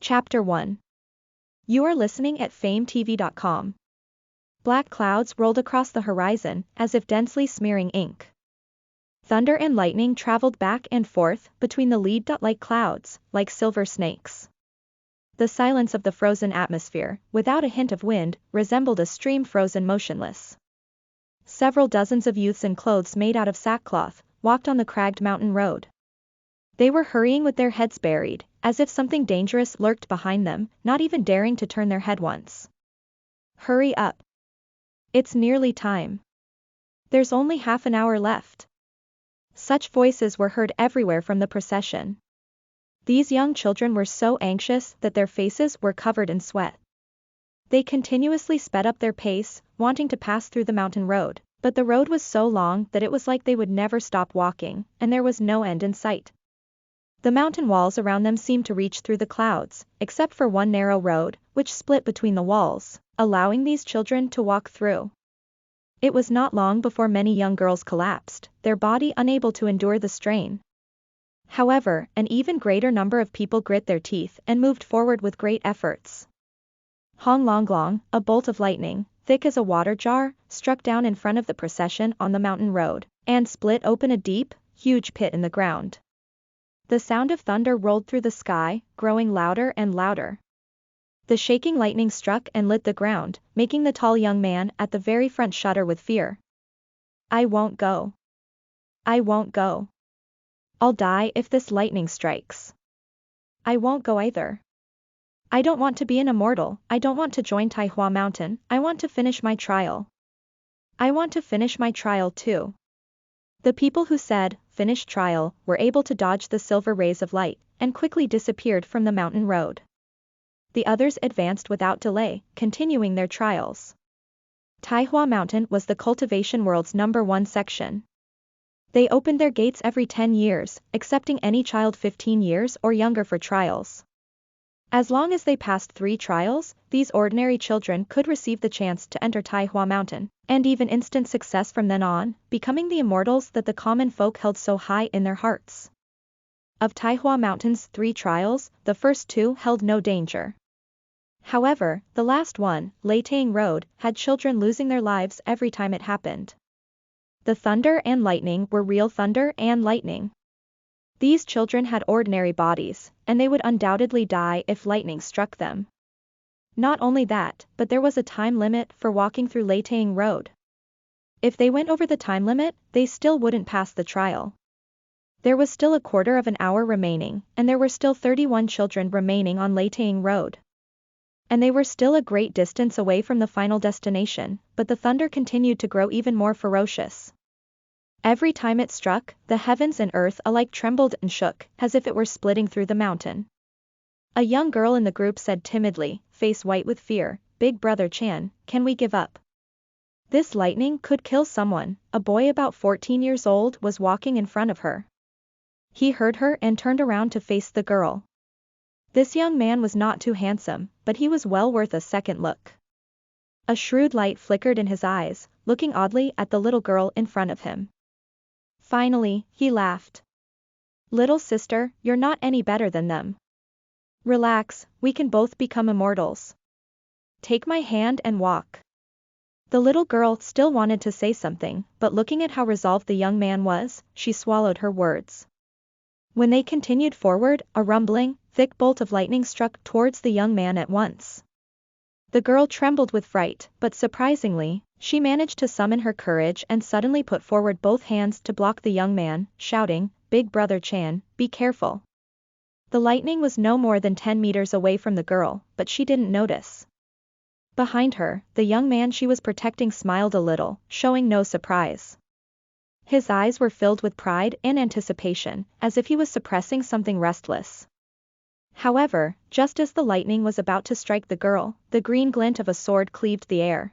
Chapter 1. You are listening at FameTV.com. Black clouds rolled across the horizon, as if densely smearing ink. Thunder and lightning traveled back and forth between the lead-like clouds, like silver snakes. The silence of the frozen atmosphere, without a hint of wind, resembled a stream frozen motionless. Several dozens of youths in clothes made out of sackcloth walked on the cragged mountain road. They were hurrying with their heads buried, as if something dangerous lurked behind them, not even daring to turn their head once. Hurry up. It's nearly time. There's only half an hour left. Such voices were heard everywhere from the procession. These young children were so anxious that their faces were covered in sweat. They continuously sped up their pace, wanting to pass through the mountain road, but the road was so long that it was like they would never stop walking, and there was no end in sight. The mountain walls around them seemed to reach through the clouds, except for one narrow road, which split between the walls, allowing these children to walk through. It was not long before many young girls collapsed, their body unable to endure the strain. However, an even greater number of people grit their teeth and moved forward with great efforts. Hong Long Long, a bolt of lightning, thick as a water jar, struck down in front of the procession on the mountain road, and split open a deep, huge pit in the ground. The sound of thunder rolled through the sky, growing louder and louder. The shaking lightning struck and lit the ground, making the tall young man at the very front shudder with fear. I won't go. I won't go. I'll die if this lightning strikes. I won't go either. I don't want to be an immortal, I don't want to join Taihua Mountain, I want to finish my trial. I want to finish my trial too. The people who said, finish trial, were able to dodge the silver rays of light, and quickly disappeared from the mountain road. The others advanced without delay, continuing their trials. Taihua Mountain was the cultivation world's #1 section. They opened their gates every 10 years, accepting any child 15 years or younger for trials. As long as they passed 3 trials, these ordinary children could receive the chance to enter Taihua Mountain, and even instant success from then on, becoming the immortals that the common folk held so high in their hearts. Of Taihua Mountain's 3 trials, the first 2 held no danger. However, the last one, Leitang Road, had children losing their lives every time it happened. The thunder and lightning were real thunder and lightning. These children had ordinary bodies, and they would undoubtedly die if lightning struck them. Not only that, but there was a time limit for walking through Leitang Road. If they went over the time limit, they still wouldn't pass the trial. There was still a quarter of an hour remaining, and there were still 31 children remaining on Leitang Road. And they were still a great distance away from the final destination, but the thunder continued to grow even more ferocious. Every time it struck, the heavens and earth alike trembled and shook, as if it were splitting through the mountain. A young girl in the group said timidly, face white with fear, Big Brother Chen, can we give up? This lightning could kill someone. A boy about 14 years old was walking in front of her. He heard her and turned around to face the girl. This young man was not too handsome, but he was well worth a second look. A shrewd light flickered in his eyes, looking oddly at the little girl in front of him. Finally, he laughed. Little sister, you're not any better than them. Relax, we can both become immortals. Take my hand and walk. The little girl still wanted to say something, but looking at how resolved the young man was, she swallowed her words. When they continued forward, a rumbling, thick bolt of lightning struck towards the young man at once. The girl trembled with fright, but surprisingly, she managed to summon her courage and suddenly put forward both hands to block the young man, shouting, Big Brother Chen, be careful. The lightning was no more than 10 meters away from the girl, but she didn't notice. Behind her, the young man she was protecting smiled a little, showing no surprise. His eyes were filled with pride and anticipation, as if he was suppressing something restless. However, just as the lightning was about to strike the girl, the green glint of a sword cleaved the air.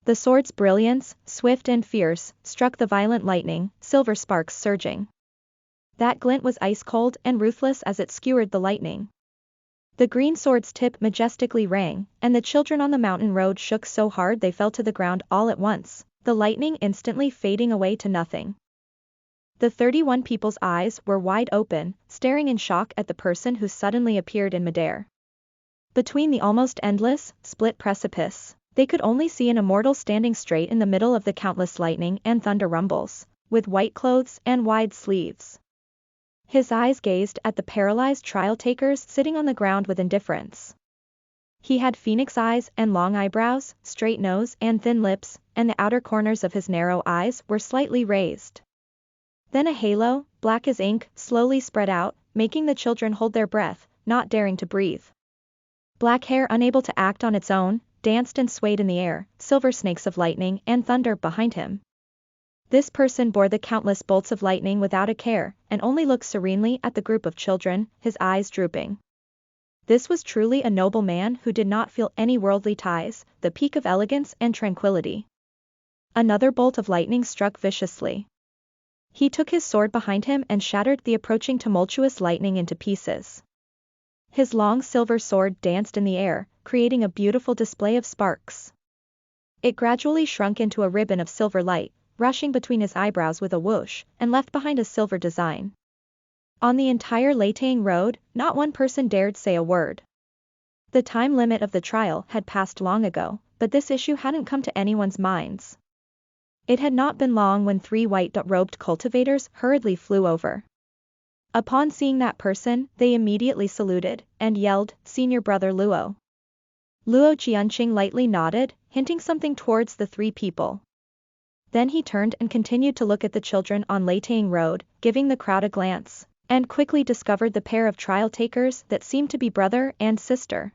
The sword's brilliance, swift and fierce, struck the violent lightning, silver sparks surging. That glint was ice-cold and ruthless as it skewered the lightning. The green sword's tip majestically rang, and the children on the mountain road shook so hard they fell to the ground all at once, the lightning instantly fading away to nothing. The 31 people's eyes were wide open, staring in shock at the person who suddenly appeared in midair. Between the almost endless, split precipice, they could only see an immortal standing straight in the middle of the countless lightning and thunder rumbles, with white clothes and wide sleeves. His eyes gazed at the paralyzed trial takers sitting on the ground with indifference. He had phoenix eyes and long eyebrows, straight nose and thin lips, and the outer corners of his narrow eyes were slightly raised. Then a halo, black as ink, slowly spread out, making the children hold their breath, not daring to breathe. Black hair, unable to act on its own, danced and swayed in the air, silver snakes of lightning and thunder behind him. This person bore the countless bolts of lightning without a care, and only looked serenely at the group of children, his eyes drooping. This was truly a noble man who did not feel any worldly ties, the peak of elegance and tranquility. Another bolt of lightning struck viciously. He took his sword behind him and shattered the approaching tumultuous lightning into pieces. His long silver sword danced in the air, creating a beautiful display of sparks. It gradually shrunk into a ribbon of silver light, rushing between his eyebrows with a whoosh, and left behind a silver design. On the entire Leitang road, not one person dared say a word. The time limit of the trial had passed long ago, but this issue hadn't come to anyone's minds. It had not been long when 3 white-robed cultivators hurriedly flew over. Upon seeing that person, they immediately saluted, and yelled, "Senior Brother Luo." Luo Xianxia lightly nodded, hinting something towards the 3 people. Then he turned and continued to look at the children on Leitang Road, giving the crowd a glance, and quickly discovered the pair of trial takers that seemed to be brother and sister.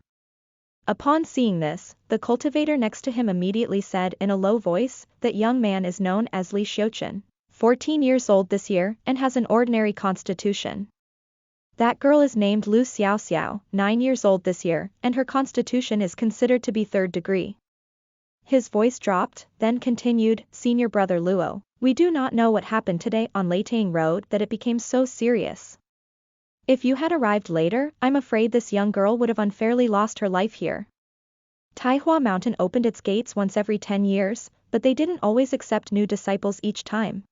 Upon seeing this, the cultivator next to him immediately said in a low voice, "That young man is known as Xianxia, 14 years old this year and has an ordinary constitution. That girl is named Xiaoxiao, 9 years old this year, and her constitution is considered to be 3rd degree." His voice dropped, then continued, "Senior Brother Luo, we do not know what happened today on Leitang Road that it became so serious. If you had arrived later, I'm afraid this young girl would have unfairly lost her life here. Taihua Mountain opened its gates once every 10 years, but they didn't always accept new disciples each time.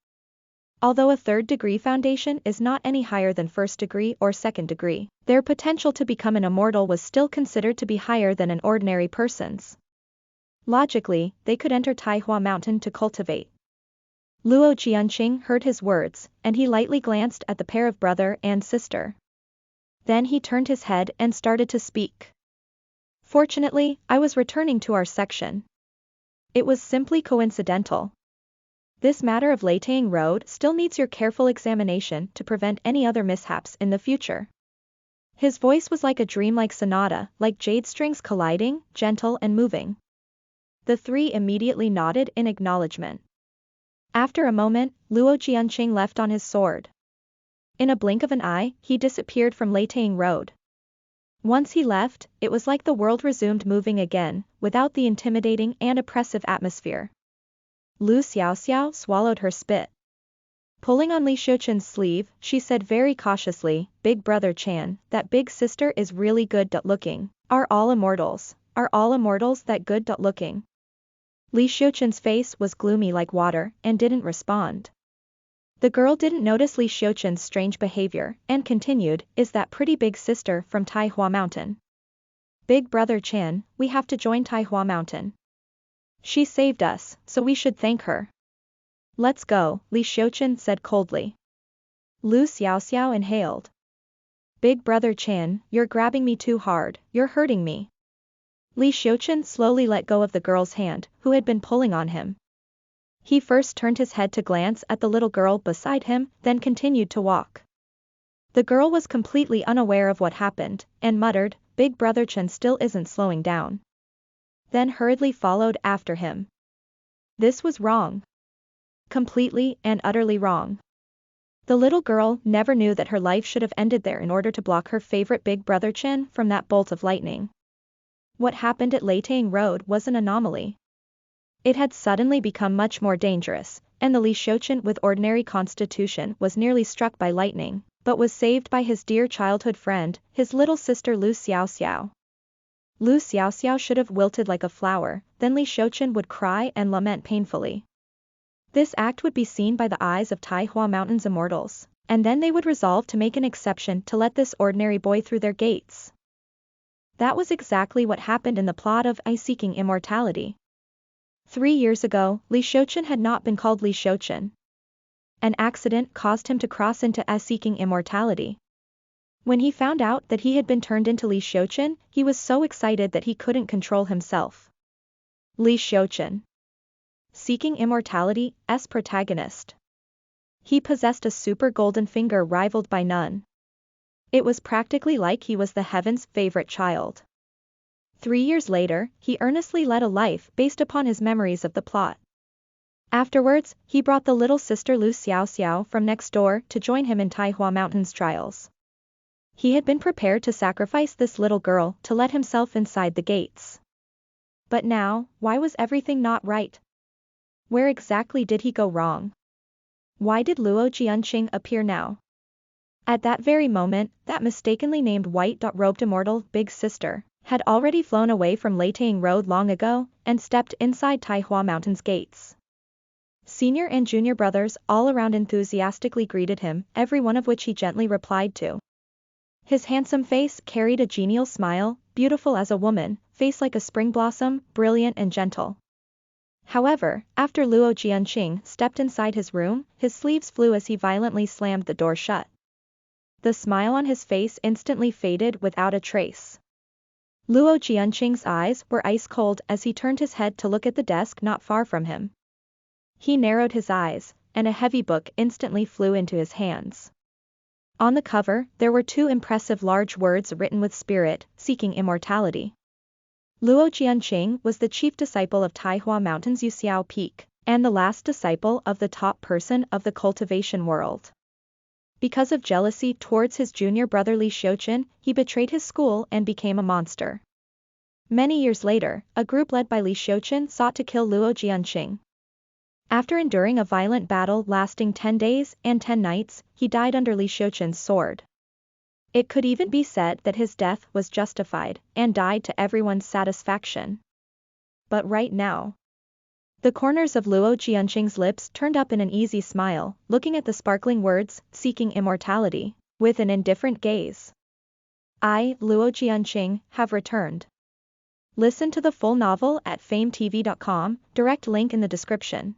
Although a 3rd degree foundation is not any higher than 1st degree or 2nd degree, their potential to become an immortal was still considered to be higher than an ordinary person's. Logically, they could enter Taihua Mountain to cultivate." Luo Xianxia heard his words, and he lightly glanced at the pair of brother and sister. Then he turned his head and started to speak. "Fortunately, I was returning to our section. It was simply coincidental. This matter of Leitang Road still needs your careful examination to prevent any other mishaps in the future." His voice was like a dreamlike sonata, like jade strings colliding, gentle and moving. The 3 immediately nodded in acknowledgement. After a moment, Luo Xianxia left on his sword. In a blink of an eye, he disappeared from Leitang Road. Once he left, it was like the world resumed moving again, without the intimidating and oppressive atmosphere. Lu Xiaoxiao swallowed her spit. Pulling on Xianxia's sleeve, she said very cautiously, "Big brother Chen, that big sister is really good-looking. Are all immortals that good-looking?" Xianxia's face was gloomy like water, and didn't respond. The girl didn't notice Xianxia's strange behavior, and continued, "Is that pretty big sister from Taihua Mountain? Big brother Chen, we have to join Taihua Mountain. She saved us, so we should thank her." "Let's go," Xianxia said coldly. Lu Xiaoxiao inhaled. "Big brother Chen, you're grabbing me too hard, you're hurting me." Xianxia slowly let go of the girl's hand, who had been pulling on him. He first turned his head to glance at the little girl beside him, then continued to walk. The girl was completely unaware of what happened, and muttered, "Big brother Chen still isn't slowing down." Then hurriedly followed after him. This was wrong. Completely and utterly wrong. The little girl never knew that her life should have ended there in order to block her favorite big brother Chen from that bolt of lightning. What happened at Leitang Road was an anomaly. It had suddenly become much more dangerous, and the Xianxia with ordinary constitution was nearly struck by lightning, but was saved by his dear childhood friend, his little sister Lu Xiaoxiao. Lu Xiaoxiao should have wilted like a flower, then Xianxia would cry and lament painfully. This act would be seen by the eyes of Taihua Mountain's immortals, and then they would resolve to make an exception to let this ordinary boy through their gates. That was exactly what happened in the plot of I Seeking Immortality. 3 years ago, Li Xiuqun had not been called Li Xiuqun. An accident caused him to cross into I Seeking Immortality. When he found out that he had been turned into Li Xiuqun, he was so excited that he couldn't control himself. Li Xiuqun, Seeking Immortality's protagonist. He possessed a super golden finger rivaled by none. It was practically like he was the heaven's favorite child. 3 years later, he earnestly led a life based upon his memories of the plot. Afterwards, he brought the little sister Lu Xiaoxiao from next door to join him in Taihua Mountain's trials. He had been prepared to sacrifice this little girl to let himself inside the gates. But now, why was everything not right? Where exactly did he go wrong? Why did Luo Jianqing appear now? At that very moment, that mistakenly named white-robed immortal big sister had already flown away from Leitang Road long ago and stepped inside Taihua Mountain's gates. Senior and junior brothers all around enthusiastically greeted him, every one of which he gently replied to. His handsome face carried a genial smile, beautiful as a woman, face like a spring blossom, brilliant and gentle. However, after Luo Jianqing stepped inside his room, his sleeves flew as he violently slammed the door shut. The smile on his face instantly faded without a trace. Luo Jianqing's eyes were ice cold as he turned his head to look at the desk not far from him. He narrowed his eyes, and a heavy book instantly flew into his hands. On the cover, there were 2 impressive large words written with spirit, Seeking Immortality. Luo Jianqing was the chief disciple of Taihua Mountain's Yuxiao Peak, and the last disciple of the top person of the cultivation world. Because of jealousy towards his junior brother Li Xiuqun, he betrayed his school and became a monster. Many years later, a group led by Li Xiuqun sought to kill Luo Jianqing. After enduring a violent battle lasting 10 days and 10 nights, he died under Li Xiuqun's sword. It could even be said that his death was justified, and died to everyone's satisfaction. But right now, the corners of Luo Jianqing's lips turned up in an easy smile, looking at the sparkling words, Seeking Immortality, with an indifferent gaze. I, Luo Jianqing, have returned. Listen to the full novel at FameTV.com, direct link in the description.